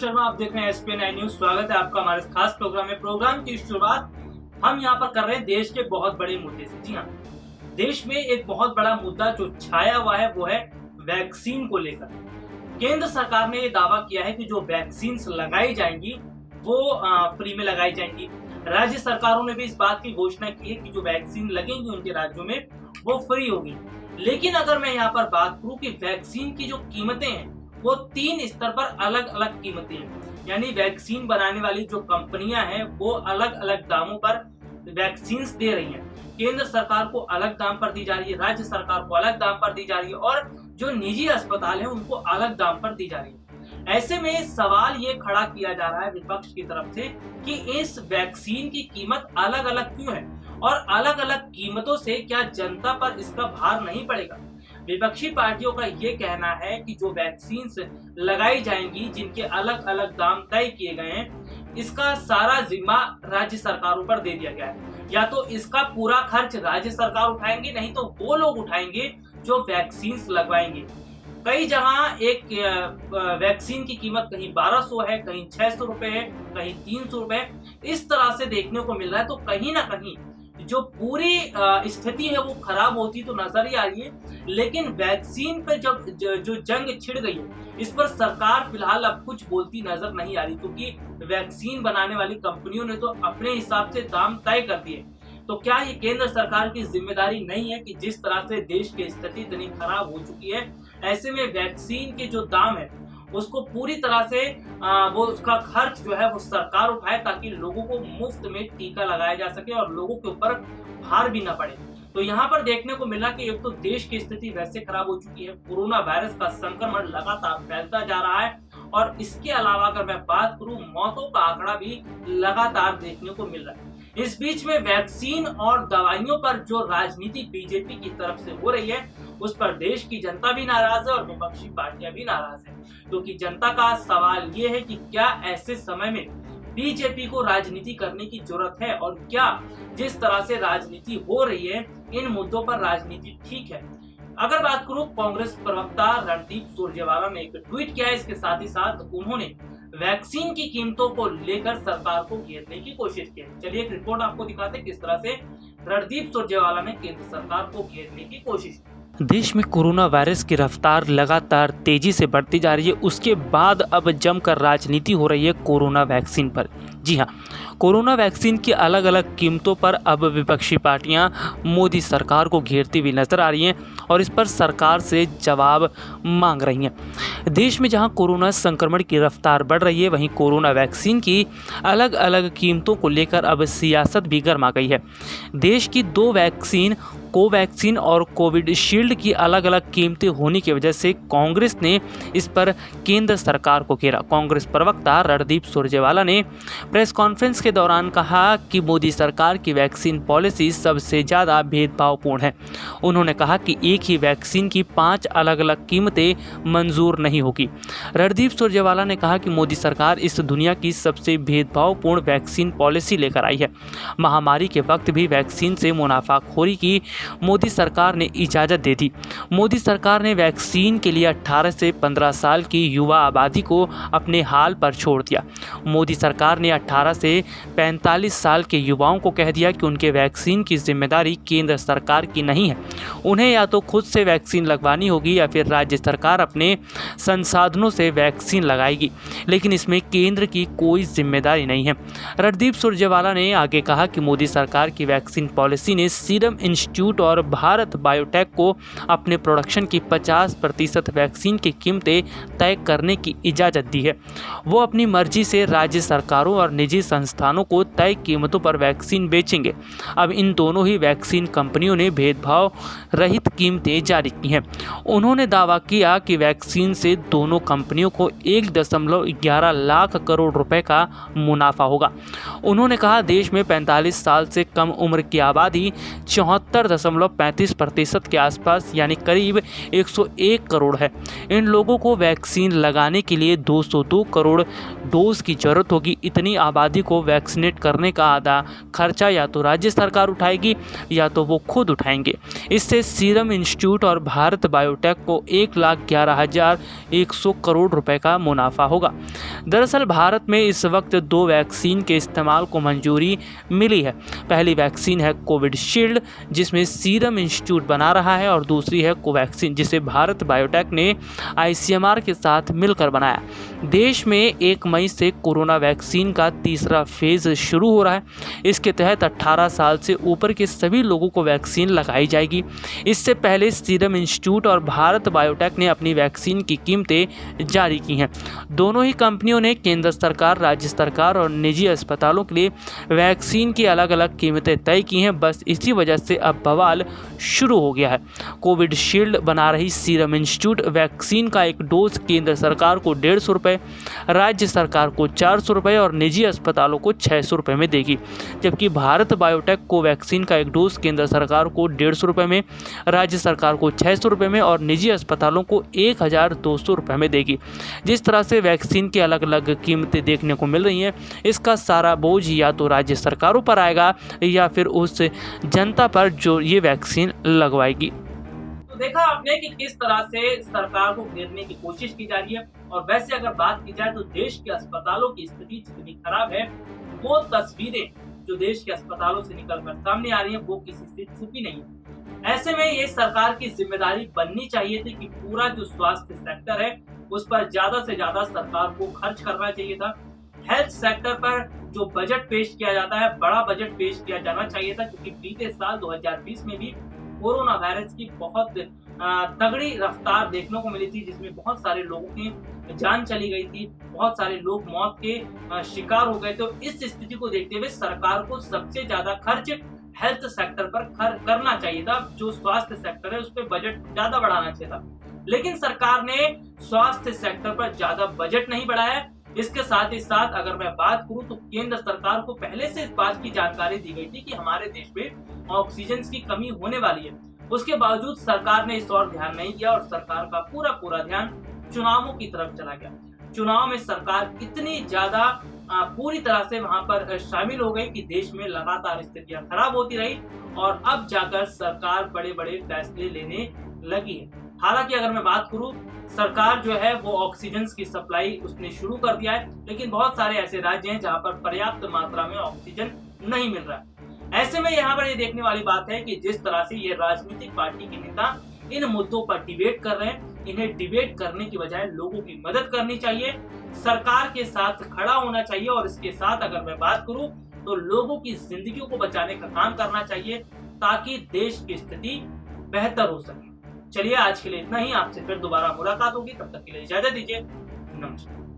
शर्मा, आप देख रहे हैं एसपी9 न्यूज। स्वागत है आपका हमारे खास प्रोग्राम में। प्रोग्राम की शुरुआत हम यहाँ पर कर रहे हैं देश के बहुत बड़े मुद्दे से। जी हाँ, देश में एक बहुत बड़ा मुद्दा जो छाया हुआ है वो है वैक्सीन को लेकर। केंद्र सरकार ने ये दावा किया है कि जो वैक्सीन लगाई जाएंगी वो फ्री में लगाई जाएंगी। राज्य सरकारों ने भी इस बात की घोषणा की है कि जो वैक्सीन लगेंगी उनके राज्यों में वो फ्री होगी। लेकिन अगर मैं यहाँ पर बात करूँ कि वैक्सीन की जो कीमतें हैं वो 3 स्तर पर अलग अलग कीमतें हैं, यानी वैक्सीन बनाने वाली जो कंपनियां हैं वो अलग अलग दामों पर वैक्सीन दे रही हैं। केंद्र सरकार को अलग दाम पर दी जा रही है, राज्य सरकार को अलग दाम पर दी जा रही है और जो निजी अस्पताल है उनको अलग दाम पर दी जा रही है। ऐसे में सवाल ये खड़ा किया जा रहा है विपक्ष की तरफ से कि इस वैक्सीन की कीमत अलग अलग क्यों है और अलग अलग कीमतों से क्या जनता पर इसका भार नहीं पड़ेगा। विपक्षी पार्टियों का ये कहना है कि जो वैक्सीन लगाई जाएंगी जिनके अलग अलग दाम तय किए गए हैं, इसका सारा जिम्मा राज्य सरकारों पर दे दिया गया है। या तो इसका पूरा खर्च राज्य सरकार उठाएंगे, नहीं तो वो लोग उठाएंगे जो वैक्सीन लगवाएंगे। कई जगह एक वैक्सीन की कीमत कहीं 1200 है, कहीं 600 रुपए है, कहीं 300 रुपए, इस तरह से देखने को मिल रहा है। तो कहीं ना कहीं जो पूरी स्थिति है वो खराब होती तो नजर ही आ रही है। लेकिन वैक्सीन पर जब जो जंग छिड़ गई है इस पर सरकार फिलहाल अब कुछ बोलती नजर नहीं आ रही, क्योंकि वैक्सीन बनाने वाली कंपनियों ने तो अपने हिसाब से दाम तय कर दिए। तो क्या ये केंद्र सरकार की जिम्मेदारी नहीं है कि जिस तरह से देश की स्थिति इतनी खराब हो चुकी है, ऐसे में वैक्सीन के जो दाम है उसको पूरी तरह से वो उसका खर्च जो है वो सरकार उठाए ताकि लोगों को मुफ्त में टीका लगाया जा सके और लोगों के ऊपर भार भी ना पड़े। तो यहाँ पर देखने को मिला कि एक तो देश की स्थिति वैसे खराब हो चुकी है, कोरोना वायरस का संक्रमण लगातार फैलता जा रहा है और इसके अलावा अगर मैं बात करूं मौतों का आंकड़ा भी लगातार देखने को मिल रहा है। इस बीच में वैक्सीन और दवाइयों पर जो राजनीति बीजेपी की तरफ से हो रही है उस पर देश की जनता भी नाराज है और विपक्षी पार्टियां भी नाराज है, क्योंकि जनता का सवाल ये है कि क्या ऐसे समय में बीजेपी को राजनीति करने की जरूरत है और क्या जिस तरह से राजनीति हो रही है इन मुद्दों पर राजनीति ठीक है। अगर बात करूं कांग्रेस प्रवक्ता रणदीप सुरजेवाला ने एक ट्वीट किया है, इसके साथ ही साथ उन्होंने वैक्सीन की कीमतों को लेकर सरकार को घेरने की कोशिश की है। चलिए एक रिपोर्ट आपको दिखाते हैं किस तरह से रणदीप सुरजेवाला ने केंद्र सरकार को घेरने की कोशिश की। देश में कोरोना वायरस की रफ्तार लगातार तेजी से बढ़ती जा रही है, उसके बाद अब जमकर राजनीति हो रही है कोरोना वैक्सीन पर। जी हाँ, कोरोना वैक्सीन की अलग अलग कीमतों पर अब विपक्षी पार्टियां मोदी सरकार को घेरती हुई नजर आ रही हैं और इस पर सरकार से जवाब मांग रही हैं। देश में जहां कोरोना संक्रमण की रफ्तार बढ़ रही है, वहीं कोरोना वैक्सीन की अलग अलग कीमतों को लेकर अब सियासत भी गर्मा गई है। देश की 2 वैक्सीन कोवैक्सीन और कोविशील्ड की अलग अलग कीमतें होने की वजह से कांग्रेस ने इस पर केंद्र सरकार को घेरा। कांग्रेस प्रवक्ता रणदीप सुरजेवाला ने प्रेस कॉन्फ्रेंस के दौरान कहा कि मोदी सरकार की वैक्सीन पॉलिसी सबसे ज़्यादा भेदभावपूर्ण है। उन्होंने कहा कि एक ही वैक्सीन की 5 अलग अलग कीमतें मंजूर नहीं होगी। रणदीप सुरजेवाला ने कहा कि मोदी सरकार इस दुनिया की सबसे भेदभावपूर्ण वैक्सीन पॉलिसी लेकर आई है। महामारी के वक्त भी वैक्सीन से मुनाफाखोरी की मोदी सरकार ने इजाज़त दे दी। मोदी सरकार ने वैक्सीन के लिए 18 से 15 साल की युवा आबादी को अपने हाल पर छोड़ दिया। मोदी सरकार ने 18 से 45 साल के युवाओं को कह दिया कि उनके वैक्सीन की जिम्मेदारी केंद्र सरकार की नहीं है, उन्हें या तो खुद से वैक्सीन लगवानी होगी या फिर राज्य सरकार अपने संसाधनों से वैक्सीन लगाएगी, लेकिन इसमें केंद्र की कोई जिम्मेदारी नहीं है। रणदीप सुरजेवाला ने आगे कहा कि मोदी सरकार की वैक्सीन पॉलिसी ने सीरम इंस्टीट्यूट और भारत बायोटेक को अपने प्रोडक्शन की 50% वैक्सीन की कीमतें तय करने की इजाज़त दी है। वो अपनी मर्जी से राज्य सरकारों और निजी संस्थानों को तय कीमतों पर वैक्सीन बेचेंगे। अब इन दोनों ही वैक्सीन कंपनियों ने भेदभाव रहित कीमतें जारी की हैं। उन्होंने दावा किया कि वैक्सीन से दोनों कंपनियों को 1.11 लाख करोड़ रुपए का मुनाफा होगा। उन्होंने कहा देश में 45 साल से कम उम्र की आबादी 74 1.35% के आसपास यानी करीब 101 करोड़ है। इन लोगों को वैक्सीन लगाने के लिए 202 करोड़ डोज की जरूरत होगी। इतनी आबादी को वैक्सीनेट करने का आधा खर्चा या तो राज्य सरकार उठाएगी या तो वो खुद उठाएंगे। इससे सीरम इंस्टीट्यूट और भारत बायोटेक को 1,11,100 करोड़ रुपए का मुनाफा होगा। दरअसल भारत में इस वक्त 2 वैक्सीन के इस्तेमाल को मंजूरी मिली है। पहली वैक्सीन है कोविशील्ड जिसमें सीरम इंस्टीट्यूट बना रहा है और दूसरी है कोवैक्सीन जिसे भारत बायोटेक ने ICMR के साथ मिलकर बनाया। देश में 1 मई से कोरोना वैक्सीन का तीसरा फेज शुरू हो रहा है। इसके तहत 18 साल से ऊपर के सभी लोगों को वैक्सीन लगाई जाएगी। इससे पहले सीरम इंस्टीट्यूट और भारत बायोटेक ने अपनी वैक्सीन की कीमतें जारी की हैं। दोनों ही कंपनियों ने केंद्र सरकार, राज्य सरकार और निजी अस्पतालों के लिए वैक्सीन की अलग अलग कीमतें तय की हैं। बस इसी वजह से अब बवाल शुरू हो गया है। कोविशील्ड बना रही सीरम इंस्टीट्यूट वैक्सीन का एक डोज केंद्र सरकार को 150 रुपये, राज्य सरकार को 400 रुपये और निजी अस्पतालों को 600 रुपये में देगी। जबकि भारत बायोटेक कोवैक्सीन का एक डोज केंद्र सरकार को 150 रुपये में, राज्य सरकार को 600 रुपये में और निजी अस्पतालों को 1,200 रुपये में देगी। जिस तरह से वैक्सीन की अलग अलग कीमतें देखने को मिल रही हैं, इसका सारा बोझ या तो राज्य सरकारों पर आएगा या फिर उस जनता पर जो ये वैक्सीन लगवाएगी। तो देखा आपने कि किस तरह से सरकार को घेरने की कोशिश की जा रही है। और वैसे अगर बात की जाए तो देश के अस्पतालों की स्थिति जितनी खराब है, वो तस्वीरें जो देश के अस्पतालों से निकलकर सामने आ रही हैं वो किसी से छुपी नहीं है। ऐसे में ये सरकार की जिम्मेदारी बननी चाहिए थी कि पूरा जो स्वास्थ्य सेक्टर है उस पर ज्यादा से ज्यादा सरकार को खर्च करना चाहिए था। हेल्थ सेक्टर पर जो बजट पेश किया जाता है, बड़ा बजट पेश किया जाना चाहिए था, क्योंकि बीते साल 2020 में भी कोरोना वायरस की बहुत तगड़ी रफ्तार देखने को मिली थी, जिसमें बहुत सारे लोगों की जान चली गई थी, बहुत सारे लोग मौत के शिकार हो गए। तो इस स्थिति को देखते हुए सरकार को सबसे ज्यादा खर्च हेल्थ सेक्टर पर करना चाहिए था। जो स्वास्थ्य सेक्टर है उस पर बजट ज्यादा बढ़ाना चाहिए था, लेकिन सरकार ने स्वास्थ्य सेक्टर पर ज्यादा बजट नहीं बढ़ाया। इसके साथ ही साथ अगर मैं बात करूं तो केंद्र सरकार को पहले से इस बात की जानकारी दी गई थी कि हमारे देश में ऑक्सीजन की कमी होने वाली है। उसके बावजूद सरकार ने इस ओर ध्यान नहीं दिया और सरकार का पूरा ध्यान चुनावों की तरफ चला गया। चुनाव में सरकार इतनी ज्यादा पूरी तरह से वहां पर शामिल हो गई कि देश में लगातार स्थितियां खराब होती रही और अब जाकर सरकार बड़े बड़े फैसले लेने लगी है। हालांकि अगर मैं बात करूं, सरकार जो है वो ऑक्सीजन की सप्लाई उसने शुरू कर दिया है, लेकिन बहुत सारे ऐसे राज्य हैं जहां पर पर्याप्त मात्रा में ऑक्सीजन नहीं मिल रहा है। ऐसे में यहाँ पर ये देखने वाली बात है कि जिस तरह से ये राजनीतिक पार्टी के नेता इन मुद्दों पर डिबेट कर रहे हैं, इन्हें डिबेट करने की बजाय लोगों की मदद करनी चाहिए, सरकार के साथ खड़ा होना चाहिए और इसके साथ अगर मैं बात करूं तो लोगों की जिंदगियों को बचाने का काम करना चाहिए ताकि देश की स्थिति बेहतर हो सके। चलिए आज के लिए इतना ही, आपसे फिर दोबारा मुलाकात होगी, तब तक के लिए इजाजत दीजिए, नमस्कार।